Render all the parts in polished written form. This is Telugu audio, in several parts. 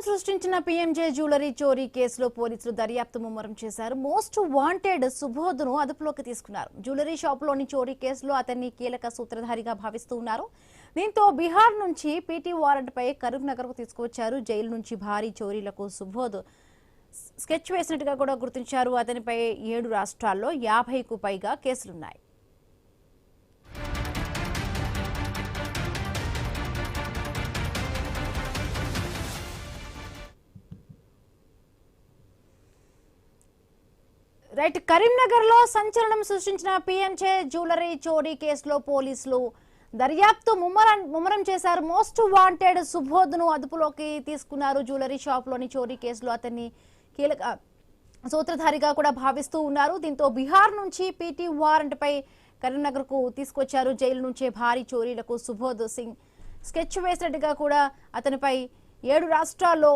సృష్టించిన పీఎంజే జ్యువెలరీ చోరీ కేసులో పోలీసులు దర్యాప్తు ముమ్మరం చేశారు. మోస్ట్ వాంటెడ్ సుబోధ్ను అదుపులోకి తీసుకున్నారు. జ్యువెలరీ షాపులోని చోరీ కేసులో అతన్ని కీలక సూత్రధారిగా భావిస్తూ ఉన్నారు. దీంతో బీహార్ నుంచి పీటీ వారెంట్పై కరీంనగర్కు తీసుకువచ్చారు. జైలు నుంచి భారీ చోరీలకు సుబోధ్ స్కెచ్ వేసినట్టుగా కూడా గుర్తించారు. అతనిపై 7 రాష్ట్రాల్లో 50కు పైగా కేసులున్నాయి. రైట్, కరీంనగర్ లో సంచలనం సృష్టించిన పీఎంజే జ్యువెలరీ చోరీ కేసులో పోలీసులు దర్యాప్తు ముమ్మరం చేశారు. మోస్ట్ వాంటెడ్ సుబోధ్ను అదుపులోకి తీసుకున్నారు. జ్యువెలరీ షాప్ లోని చోరీ కేసులో అతన్ని కీలక సూత్రధారిగా కూడా భావిస్తూ ఉన్నారు. దీంతో బీహార్ నుంచి పీటీ వారెంట్ పై కరీంనగర్ కు తీసుకొచ్చారు. జైలు నుంచే భారీ చోరీలకు సుబోధ్ సింగ్ స్కెచ్ వేసినట్టుగా కూడా అతనిపై 7 రాష్ట్రాల్లో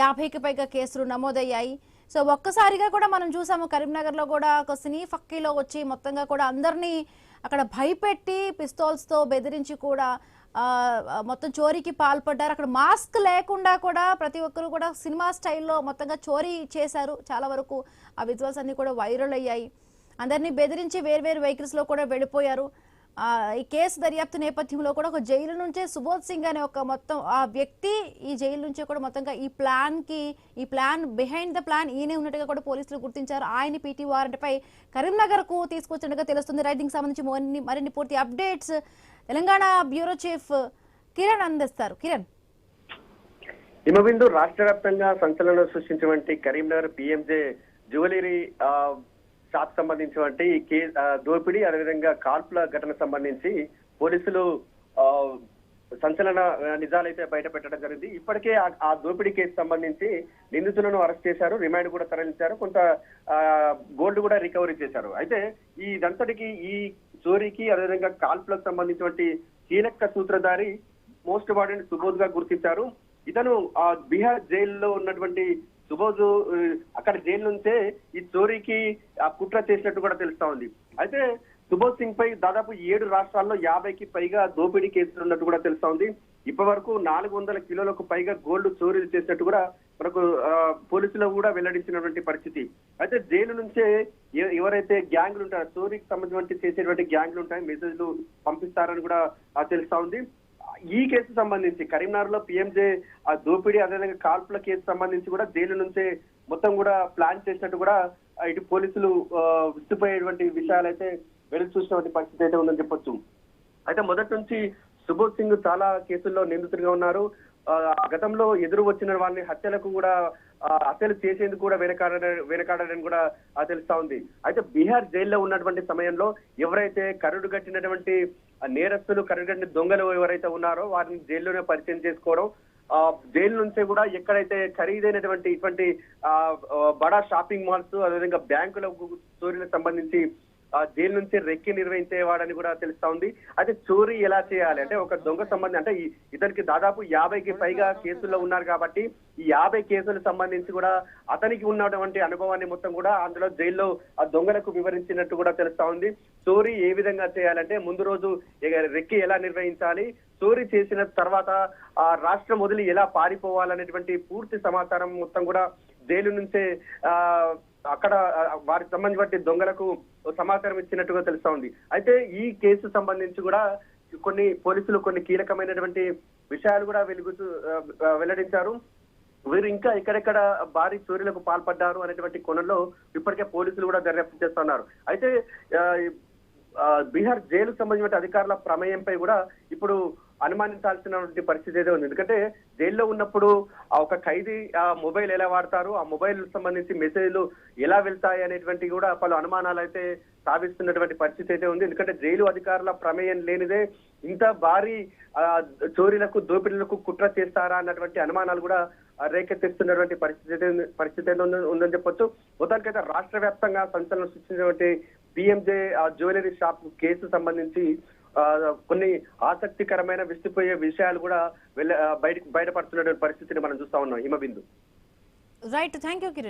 50కి పైగా కేసులు నమోదయ్యాయి. సో ఒక్కసారిగా కూడా మనం చూసాము, కరీంనగర్ లో కూడా ఒక సినీ ఫక్కీలో వచ్చి మొత్తంగా కూడా అందరినీ అక్కడ భయపెట్టి పిస్తోల్స్ తో బెదిరించి కూడా మొత్తం చోరీకి పాల్పడ్డారు. అక్కడ మాస్క్ లేకుండా కూడా ప్రతి ఒక్కరు కూడా సినిమా స్టైల్లో మొత్తంగా చోరీ చేశారు. చాలా వరకు ఆ విజువల్స్ అన్ని కూడా వైరల్ అయ్యాయి. అందరినీ బెదిరించి వేర్వేరు వెహికల్స్ లో కూడా వెళ్ళిపోయారు. ఈ కేసు దర్యాప్తు నేపథ్యంలో కూడా ఒక జైలు నుంచే సుబోధ్ సింగ్ అనే ఒక మొత్తం ఆ వ్యక్తి ఈ జైలు నుంచే కూడా మొత్తంగా ఈ ప్లాన్ బిహైండ్ ద ప్లాన్ ఈయనే ఉన్నట్టుగా కూడా పోలీసులు గుర్తించారు. ఆయన పీటీ వారెంట్ పై కరీంనగర్ కు తీసుకొచ్చినట్టుగా తెలుస్తుంది. రైటింగ్ సంబంధించి మరిన్ని పూర్తి updates Telangana bureau chief Kiran అందిస్తారు. కిరణ్, హిమబిందు రాష్ట్ర వ్యాప్తంగా సంచలనం సృష్టించినటువంటి కరీంనగర్ పీఎంజే జ్యువెలరీ షాప్ సంబంధించినటువంటి దోపిడీ అదేవిధంగా కాల్పుల ఘటన సంబంధించి పోలీసులు సంచలన నిజాలైతే బయట పెట్టడం జరిగింది. ఇప్పటికే ఆ దోపిడీ కేసు సంబంధించి నిందితులను అరెస్ట్ చేశారు, రిమాండ్ కూడా తరలించారు, కొంత గోల్డ్ కూడా రికవరీ చేశారు. అయితే ఇదంతటికి ఈ చోరీకి అదేవిధంగా కాల్పులకు సంబంధించినటువంటి కీలక సూత్రధారి మోస్ట్ వాంటెడ్ సుబోధ్ గా గుర్తించారు. ఇతను బీహార్ జైల్లో ఉన్నటువంటి సుబోధ్ అక్కడ జైలు నుంచే ఈ చోరీకి కుట్ర చేసినట్టు కూడా తెలుస్తా ఉంది. అయితే సుబోధ్ సింగ్ పై దాదాపు 7 రాష్ట్రాల్లో 50కి పైగా దోపిడీ కేసులు ఉన్నట్టు కూడా తెలుస్తా ఉంది. ఇప్పటి వరకు 400 కిలోలకు పైగా గోల్డ్ చోరీలు చేసినట్టు కూడా మనకు పోలీసులు కూడా వెల్లడించినటువంటి పరిస్థితి. అయితే జైలు నుంచే ఎవరైతే గ్యాంగ్లు ఉంటారో చోరీకి సంబంధించి చేసేటువంటి గ్యాంగ్లు ఉంటాయి, మెసేజ్లు పంపిస్తారని కూడా తెలుస్తా ఉంది. ఈ కేసు సంబంధించి కరీంనగర్ లో పీఎంజే దోపిడీ అదేవిధంగా కాల్పుల కేసు సంబంధించి కూడా జైలు నుంచే మొత్తం కూడా ప్లాన్ చేసినట్టు కూడా ఇటు పోలీసులు విస్తుపోయేటువంటి విషయాలైతే వెలుగు చూసినటువంటి పరిస్థితి అయితే ఉందని చెప్పొచ్చు. అయితే మొదటి నుంచి సుబోధ్ సింగ్ చాలా కేసుల్లో నిందితుడిగా ఉన్నారు. గతంలో ఎదురు వచ్చిన వారిని హత్యలు చేసేందుకు కూడా వెనకాడని కూడా తెలుస్తా ఉంది. అయితే బీహార్ జైల్లో ఉన్నటువంటి సమయంలో ఎవరైతే కరుడు కట్టినటువంటి నేరస్తులు కరుడు దొంగలు ఎవరైతే ఉన్నారో వారిని జైల్లోనే పరిచయం చేసుకోవడం, జైలు నుంచే కూడా ఎక్కడైతే ఖరీదైనటువంటి ఇటువంటి బడా షాపింగ్ మాల్స్ అదేవిధంగా బ్యాంకుల చోరీలకు సంబంధించి జైలు నుంచి రెక్కి నిర్వహించేవాడని కూడా తెలుస్తా ఉంది. అయితే చోరీ ఎలా చేయాలి అంటే ఒక దొంగ సంబంధం అంటే ఇతనికి దాదాపు 50కి పైగా కేసుల్లో ఉన్నారు కాబట్టి ఈ 50 కేసులకు సంబంధించి కూడా అతనికి ఉన్నటువంటి అనుభవాన్ని మొత్తం కూడా అందులో జైల్లో ఆ దొంగలకు వివరించినట్టు కూడా తెలుస్తా ఉంది. చోరీ ఏ విధంగా చేయాలంటే ముందు రోజు రెక్కి ఎలా నిర్వహించాలి, చోరీ చేసిన తర్వాత ఆ రాష్ట్రం వదిలి ఎలా పారిపోవాలనేటువంటి పూర్తి సమాచారం మొత్తం కూడా జైలు నుంచే అక్కడ వారికి సంబంధించిన దొంగలకు సమాచారం ఇచ్చినట్టుగా తెలుస్తా ఉంది. అయితే ఈ కేసు సంబంధించి కూడా పోలీసులు కొన్ని కీలకమైనటువంటి విషయాలు కూడా వెల్లడించారు. వీరు ఇంకా ఎక్కడెక్కడ భారీ చోరీలకు పాల్పడ్డారు అనేటువంటి కోణంలో ఇప్పటికే పోలీసులు కూడా దర్యాప్తు చేస్తున్నారు. అయితే బీహార్ జైలుకు సంబంధించిన అధికారుల ప్రమేయంపై కూడా ఇప్పుడు అనుమానించాల్సినటువంటి పరిస్థితి అయితే ఉంది. ఎందుకంటే జైల్లో ఉన్నప్పుడు ఒక ఖైదీ ఆ మొబైల్ ఎలా వాడతారు, ఆ మొబైల్ సంబంధించి మెసేజ్లు ఎలా వెళ్తాయి అనేటువంటి కూడా పలు అనుమానాలు అయితే సాధిస్తున్నటువంటి పరిస్థితి అయితే ఉంది. ఎందుకంటే జైలు అధికారుల ప్రమేయం లేనిదే ఇంత భారీ చోరీలకు దోపిడీలకు కుట్ర చేస్తారా అన్నటువంటి అనుమానాలు కూడా రేకెత్తిస్తున్నటువంటి పరిస్థితి ఉందని చెప్పొచ్చు. మొత్తానికైతే రాష్ట్ర వ్యాప్తంగా సంచలనం సృష్టించినటువంటి పీఎంజే జ్యువెలరీ షాప్ కేసు సంబంధించి కొన్ని ఆసక్తికరమైన విస్తుపోయే విషయాలు కూడా బయటపడుతున్నటువంటి పరిస్థితిని మనం చూస్తా ఉన్నాం. Himabindu. Right, thank you Kiran.